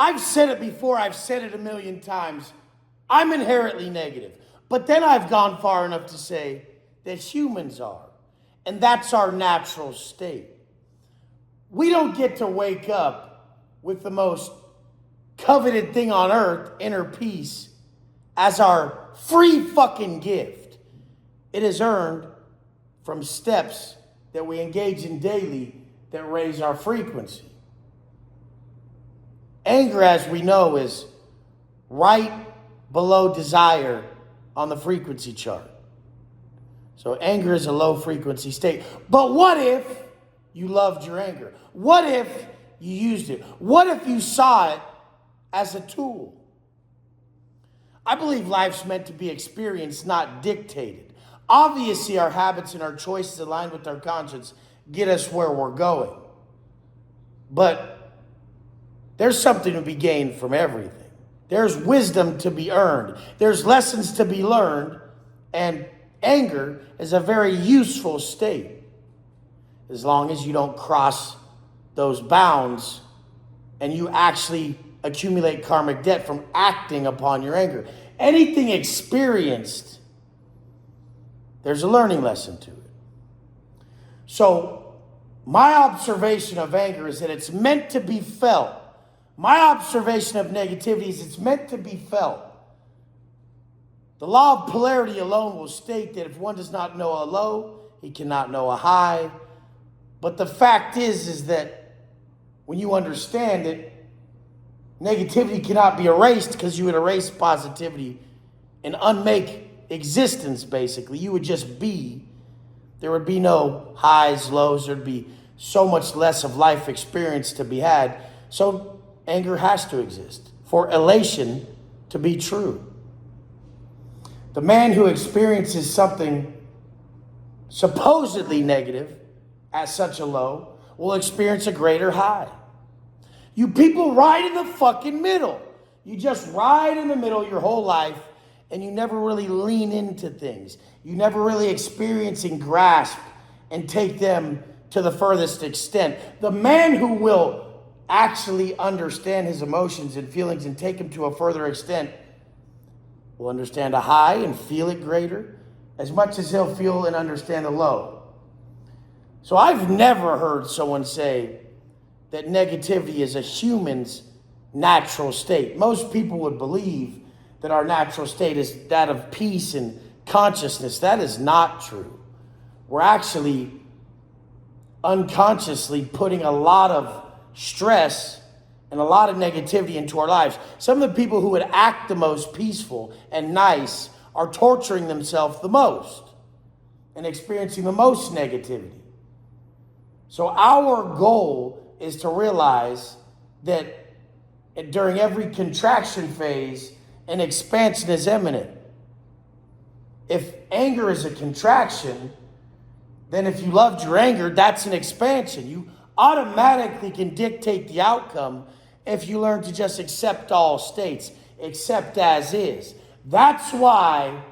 I've said it before, I've said it a million times. I'm inherently negative. But then I've gone far enough to say that humans are. And that's our natural state. We don't get to wake up with the most coveted thing on earth, inner peace, as our free fucking gift. It is earned from steps that we engage in daily that raise our frequency. Anger, as we know, is right below desire on the frequency chart. So anger is a low frequency state. But what if you loved your anger? What if you used it? What if you saw it as a tool? I believe life's meant to be experienced, not dictated. Obviously, our habits and our choices aligned with our conscience get us where we're going. But there's something to be gained from everything. There's wisdom to be earned. There's lessons to be learned. And anger is a very useful state, as long as you don't cross those bounds and you actually accumulate karmic debt from acting upon your anger. Anything experienced, there's a learning lesson to it. So my observation of anger is that it's meant to be felt. My observation of negativity is it's meant to be felt. The law of polarity alone will state that if one does not know a low, he cannot know a high. But the fact is that when you understand it, negativity cannot be erased, because you would erase positivity and unmake existence, basically. You would just be. There would be no highs, lows. There'd be so much less of life experience to be had. So anger has to exist for elation to be true. The man who experiences something supposedly negative at such a low will experience a greater high. You people ride in the fucking middle. You just ride in the middle your whole life, and you never really lean into things. You never really experience and grasp and take them to the furthest extent. The man who will actually understand his emotions and feelings and take them to a further extent will understand a high and feel it greater, as much as he'll feel and understand a low. So I've never heard someone say that negativity is a human's natural state. Most people would believe that our natural state is that of peace and consciousness. That is not true. We're actually unconsciously putting a lot of stress and a lot of negativity into our lives. Some of the people who would act the most peaceful and nice are torturing themselves the most and experiencing the most negativity. So our goal is to realize that during every contraction phase, an expansion is imminent. If anger is a contraction, then if you loved your anger, that's an expansion. You automatically can dictate the outcome if you learn to just accept all states, accept as is. That's why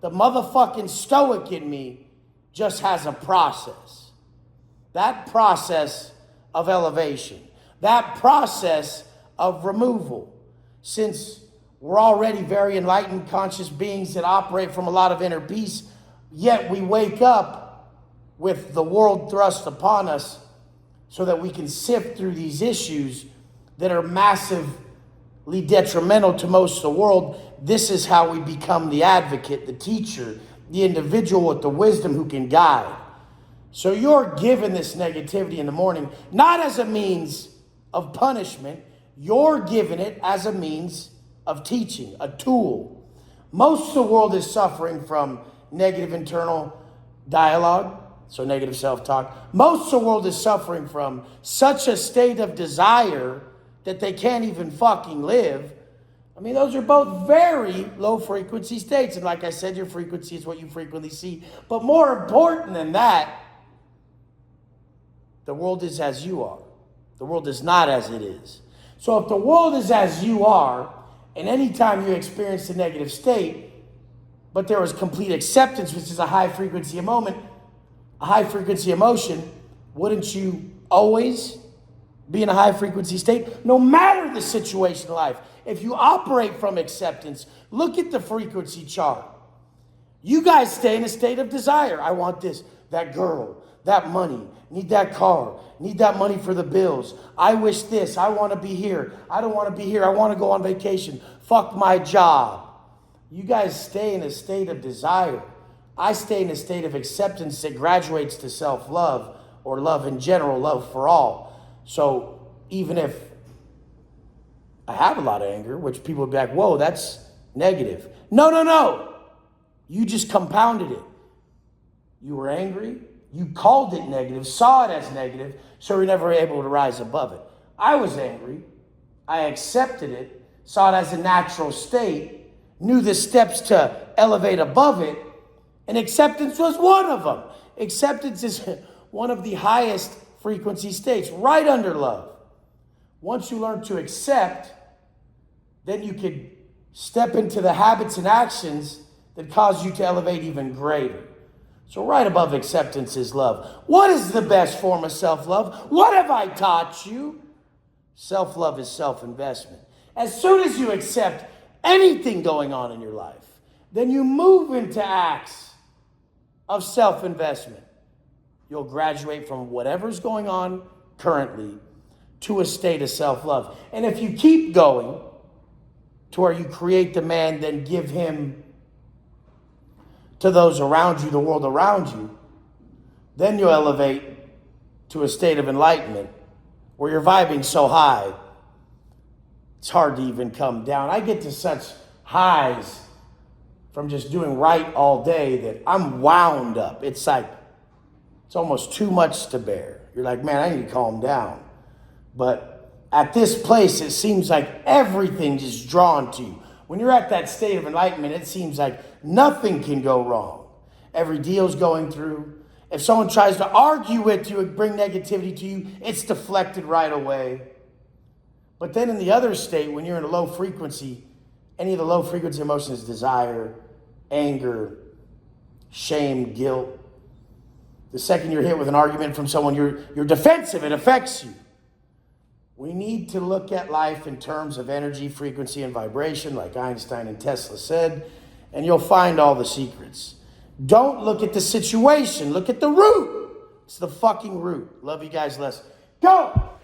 the motherfucking stoic in me just has a process. That process of elevation, that process of removal. Since we're already very enlightened, conscious beings that operate from a lot of inner peace, yet we wake up with the world thrust upon us so that we can sift through these issues that are massively detrimental to most of the world. This is how we become the advocate, the teacher, the individual with the wisdom who can guide. So you're given this negativity in the morning, not as a means of punishment. You're given it as a means of teaching, a tool. Most of the world is suffering from negative internal dialogue, so negative self-talk. Most of the world is suffering from such a state of desire that they can't even fucking live. I mean, those are both very low frequency states. And like I said, your frequency is what you frequently see. But more important than that, the world is as you are. The world is not as it is. So if the world is as you are, and anytime you experience a negative state, but there was complete acceptance, which is a high frequency moment, a high frequency emotion, wouldn't you always be in a high frequency state? No matter matter the situation in life, if you operate from acceptance, look at the frequency chart. You guys stay in a state of desire. I want this, that girl, that money, need that car, need that money for the bills. I wish this, I want to be here. I don't want to be here. I want to go on vacation. Fuck my job. You guys stay in a state of desire. I stay in a state of acceptance that graduates to self-love, or love in general, love for all. So even if I have a lot of anger, which people would be like, whoa, that's negative. No. You just compounded it. You were angry. You called it negative, saw it as negative, so you're never able to rise above it. I was angry. I accepted it, saw it as a natural state, knew the steps to elevate above it, and acceptance was one of them. Acceptance is one of the highest frequency states, right under love. Once you learn to accept, then you can step into the habits and actions that cause you to elevate even greater. So right above acceptance is love. What is the best form of self-love? What have I taught you? Self-love is self-investment. As soon as you accept anything going on in your life, then you move into acts of self-investment. You'll graduate from whatever's going on currently to a state of self-love. And if you keep going to where you create the man, then give him to those around you, the world around you, then you'll elevate to a state of enlightenment where you're vibing so high, it's hard to even come down. I get to such highs from just doing right all day that I'm wound up. It's like, it's almost too much to bear. You're like, man, I need to calm down. But at this place, it seems like everything is drawn to you. When you're at that state of enlightenment, it seems like nothing can go wrong. Every deal's going through. If someone tries to argue with you and bring negativity to you, it's deflected right away. But then in the other state, when you're in a low frequency, any of the low frequency emotions, desire, anger, shame, guilt, the second you're hit with an argument from someone, you're defensive. It affects you. We need to look at life in terms of energy, frequency, and vibration, like Einstein and Tesla said, and you'll find all the secrets. Don't look at the situation. Look at the root. It's the fucking root. Love you guys less. Go!